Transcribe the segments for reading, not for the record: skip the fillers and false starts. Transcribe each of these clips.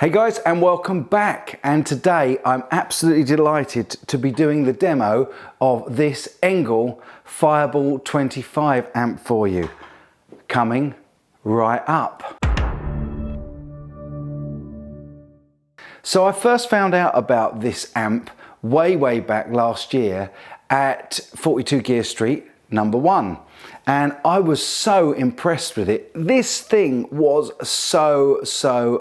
Hey guys, and welcome back. And today I'm absolutely delighted to be doing the demo of this ENGL Fireball 25 amp for you. Coming right up. So I first found out about this amp way back last year at 42 Gear Street, number 1. And I was so impressed with it. This thing was so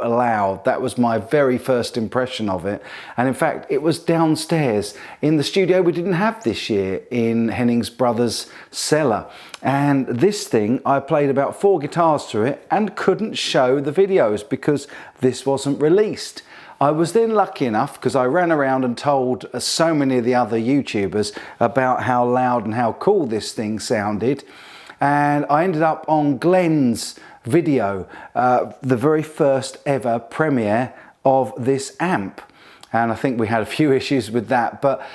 loud. That was my very first impression of it. And in fact, it was downstairs in the studio we didn't have this year in Henning's brother's cellar. And this thing, I played about 4 guitars through it and couldn't show the videos because this wasn't released. I was then lucky enough, because I ran around and told so many of the other YouTubers about how loud and how cool this thing sounded. And I ended up on Glenn's video, the very first ever premiere of this amp. And I think we had a few issues with that, but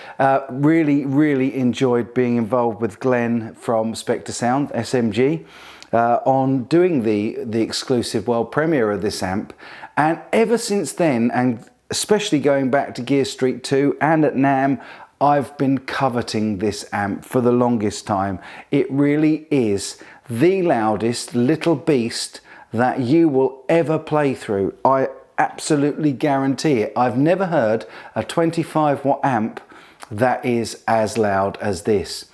really enjoyed being involved with Glenn from Spectre Sound, SMG, on doing the exclusive world premiere of this amp. And ever since then, and especially going back to Gear Street 2 and at NAMM, I've been coveting this amp for the longest time. It really is the loudest little beast that you will ever play through. I absolutely guarantee it. I've never heard a 25 watt amp that is as loud as this.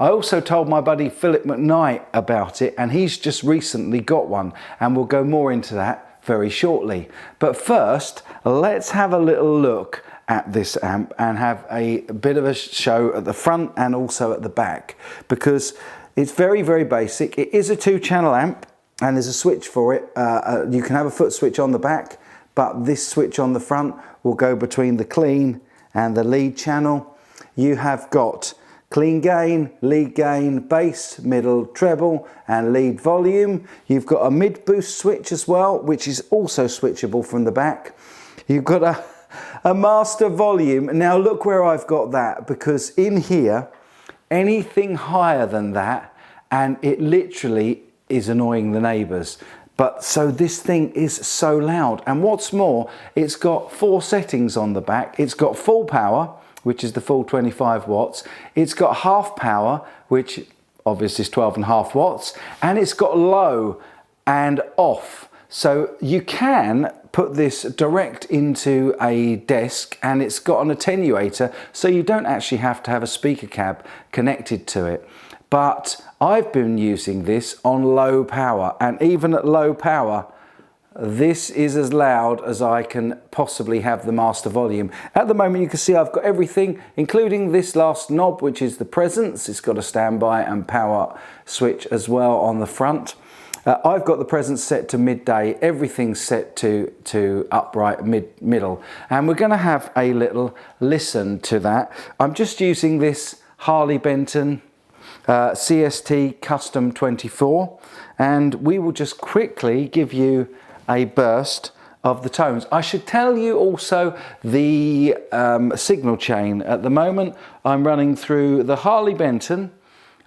I also told my buddy Phillip McKnight about it, and he's just recently got one, and we'll go more into that very shortly. But first, let's have a little look at this amp and have a bit of a show at the front and also at the back, because it's very basic. It is a 2-channel amp and there's a switch for it. You can have a foot switch on the back, but this switch on the front will go between the clean and the lead channel. You have got clean gain, lead gain, bass, middle, treble, and lead volume. You've got a mid boost switch as well, which is also switchable from the back. You've got a master volume. Now look where I've got that, because in here, anything higher than that, and it literally is annoying the neighbors. But so this thing is so loud. And what's more, it's got 4 settings on the back. It's got full power, which is the full 25 watts. It's got half power, which obviously is 12.5 watts. And it's got low and off. So you can put this direct into a desk, and it's got an attenuator, so you don't actually have to have a speaker cab connected to it. But I've been using this on low power, and even at low power, this is as loud as I can possibly have the master volume. At the moment you can see I've got everything, including this last knob, which is the presence. It's got a standby and power switch as well on the front. I've got the presence set to midday, everything's set to upright middle, and we're going to have a little listen to that. I'm just using this Harley Benton CST Custom 24, and we will just quickly give you a burst of the tones. I should tell you also the signal chain. At the moment I'm running through the Harley Benton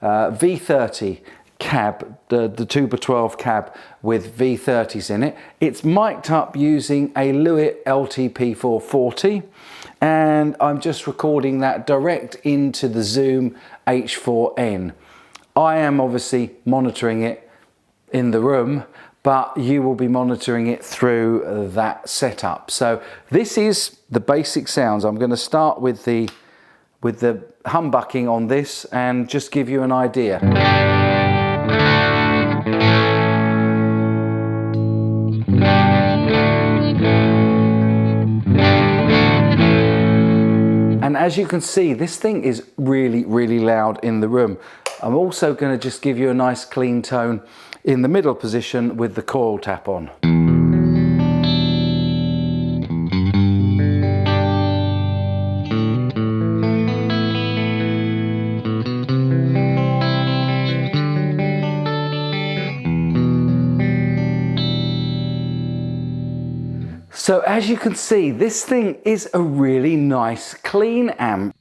V30 cab, the 2x12 cab with V30s in it. It's mic'd up using a Lewitt LTP440, and I'm just recording that direct into the Zoom H4n. I am obviously monitoring it in the room, but you will be monitoring it through that setup. So this is the basic sounds. I'm going to start with the humbucking on this and just give you an idea. And as you can see, this thing is really loud in the room. I'm also going to just give you a nice clean tone in the middle position with the coil tap on. So as you can see, this thing is a really nice clean amp.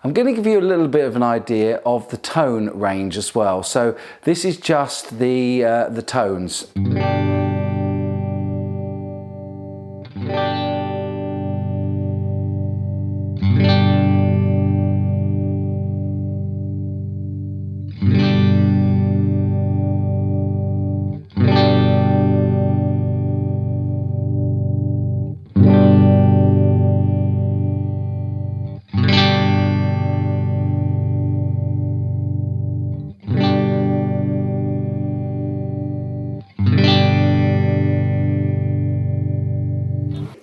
I'm going to give you a little bit of an idea of the tone range as well. So this is just the tones.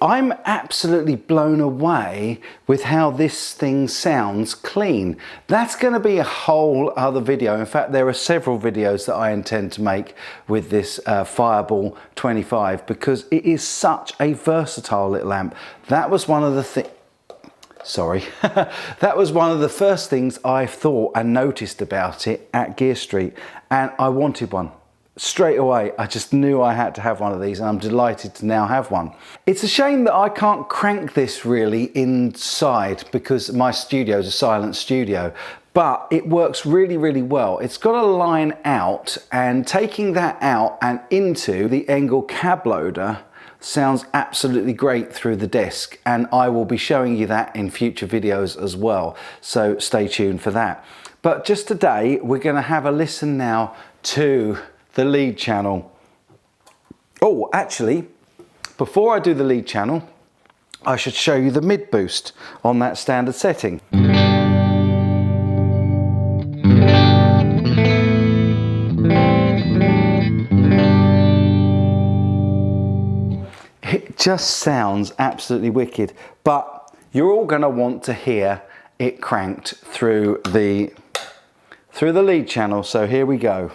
I'm absolutely blown away with how this thing sounds clean. That's going to be a whole other video. In fact, there are several videos that I intend to make with this Fireball 25 because it is such a versatile little amp. That was one of the things. Sorry, that was one of the first things I thought and noticed about it at Gear Street, and I wanted one. Straight away, I just knew I had to have one of these, and I'm delighted to now have one. It's a shame that I can't crank this really inside because my studio is a silent studio, but it works really, really well. It's got a line out, and taking that out and into the ENGL cab loader sounds absolutely great through the desk, and I will be showing you that in future videos as well, so stay tuned for that. But just today, we're going to have a listen now to the lead channel. Oh, actually, before I do the lead channel, I should show you the mid boost on that standard setting. It just sounds absolutely wicked, but you're all going to want to hear it cranked through the lead channel, so here we go.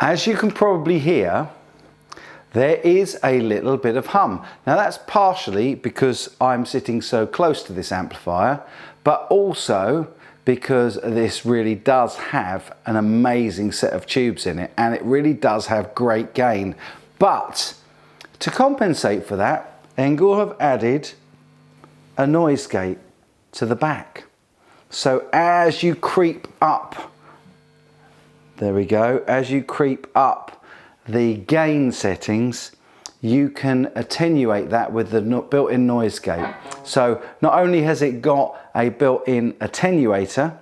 As you can probably hear, there is a little bit of hum. Now that's partially because I'm sitting so close to this amplifier, but also because this really does have an amazing set of tubes in it, and it really does have great gain. But to compensate for that, ENGL have added a noise gate to the back. So as you creep up, there we go, as you creep up the gain settings, you can attenuate that with the built-in noise gate. So not only has it got a built-in attenuator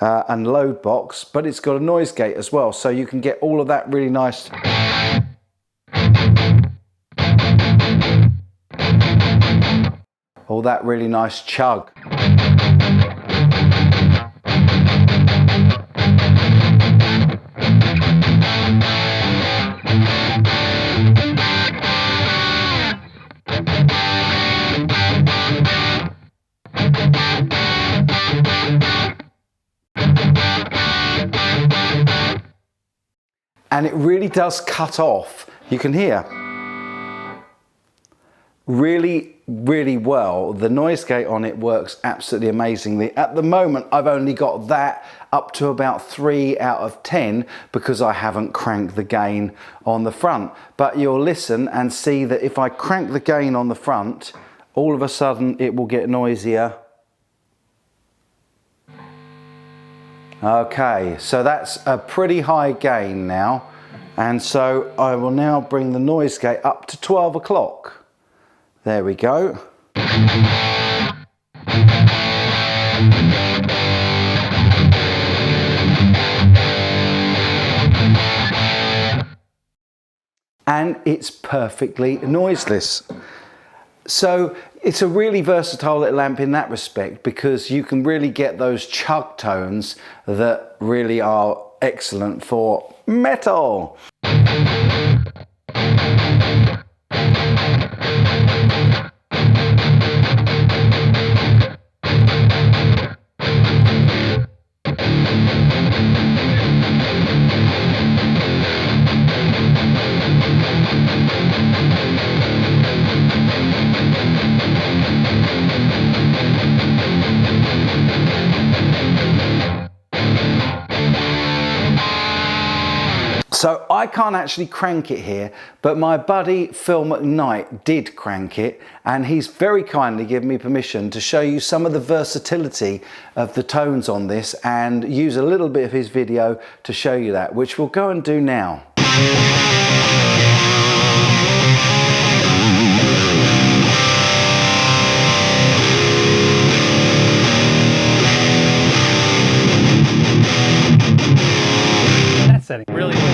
and load box, but it's got a noise gate as well, so you can get all of that really nice chug. And it really does cut off, you can hear, really, really well. The noise gate on it works absolutely amazingly. At the moment, I've only got that up to about 3 out of 10 because I haven't cranked the gain on the front. But you'll listen and see that if I crank the gain on the front, all of a sudden it will get noisier. Okay, so that's a pretty high gain now, and so I will now bring the noise gate up to 12 o'clock. There we go. And it's perfectly noiseless. So it's a really versatile little amp in that respect, because you can really get those chug tones that really are excellent for metal. So I can't actually crank it here, but my buddy Phil McKnight did crank it, and he's very kindly given me permission to show you some of the versatility of the tones on this and use a little bit of his video to show you that, which we'll go and do now. That setting really cranked.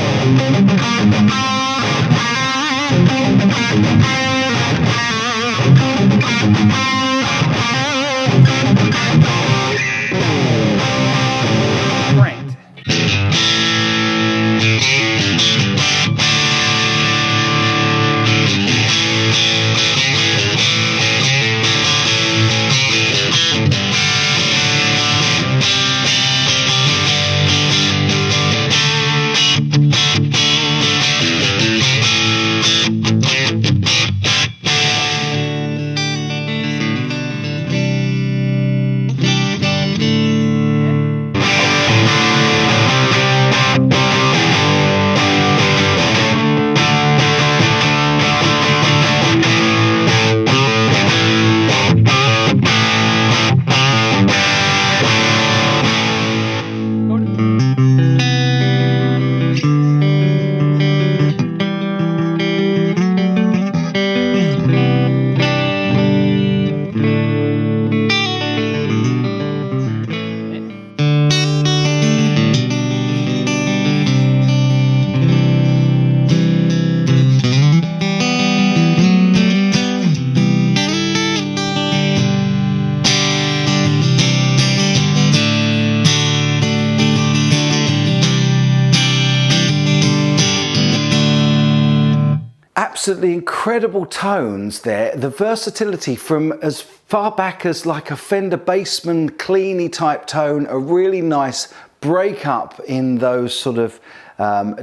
Absolutely incredible tones there. The versatility from as far back as like a Fender Bassman cleany type tone, a really nice break up in those sort of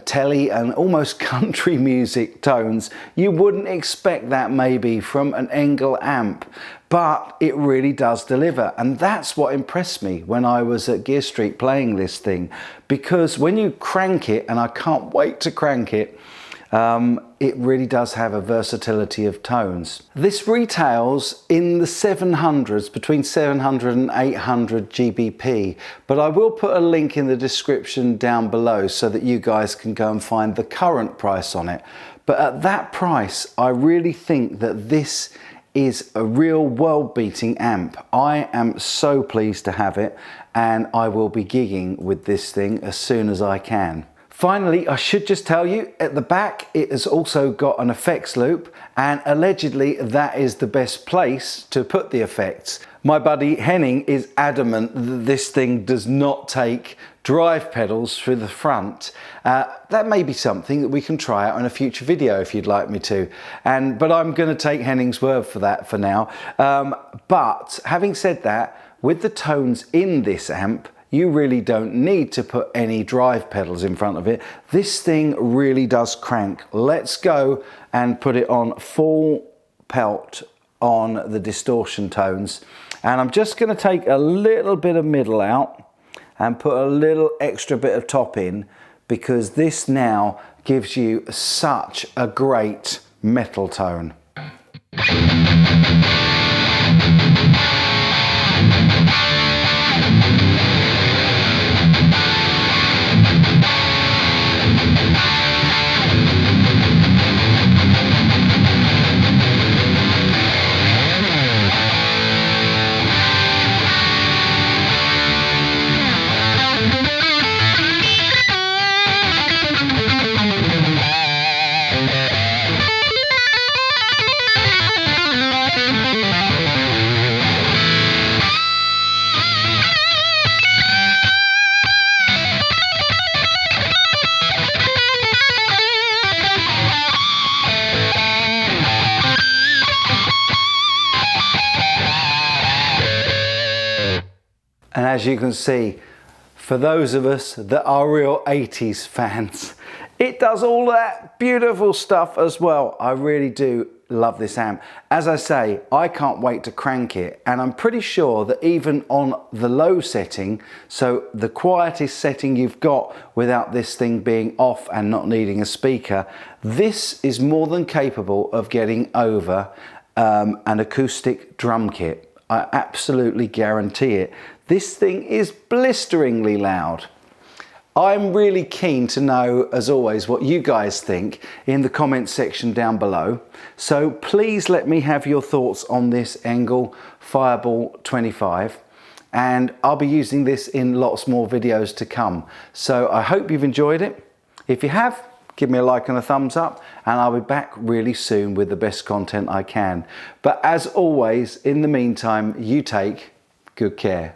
telly and almost country music tones. You wouldn't expect that maybe from an ENGL amp, but it really does deliver. And that's what impressed me when I was at Gear Street playing this thing, because when you crank it, and I can't wait to crank it, it really does have a versatility of tones. This retails in the 700s, between 700 and 800 GBP, but I will put a link in the description down below so that you guys can go and find the current price on it. But at that price, I really think that this is a real world-beating amp. I am so pleased to have it, and I will be gigging with this thing as soon as I can. Finally, I should just tell you, at the back it has also got an effects loop, and allegedly that is the best place to put the effects. My buddy Henning is adamant that this thing does not take drive pedals through the front. That may be something that we can try out in a future video if you'd like me to, but I'm going to take Henning's word for that for now. But having said that, with the tones in this amp, you really don't need to put any drive pedals in front of it. This thing really does crank. Let's go and put it on full pelt on the distortion tones. And I'm just going to take a little bit of middle out and put a little extra bit of top in, because this now gives you such a great metal tone. as you can see, for those of us that are real 80s fans, it does all that beautiful stuff as well. I really do love this amp. As I say, I can't wait to crank it, and I'm pretty sure that even on the low setting, so the quietest setting you've got without this thing being off and not needing a speaker, this is more than capable of getting over an acoustic drum kit. I absolutely guarantee it. This thing is blisteringly loud. I'm really keen to know, as always, what you guys think in the comment section down below. So please let me have your thoughts on this ENGL Fireball 25. And I'll be using this in lots more videos to come. So I hope you've enjoyed it. If you have, give me a like and a thumbs up, and I'll be back really soon with the best content I can. But as always, in the meantime, you take good care.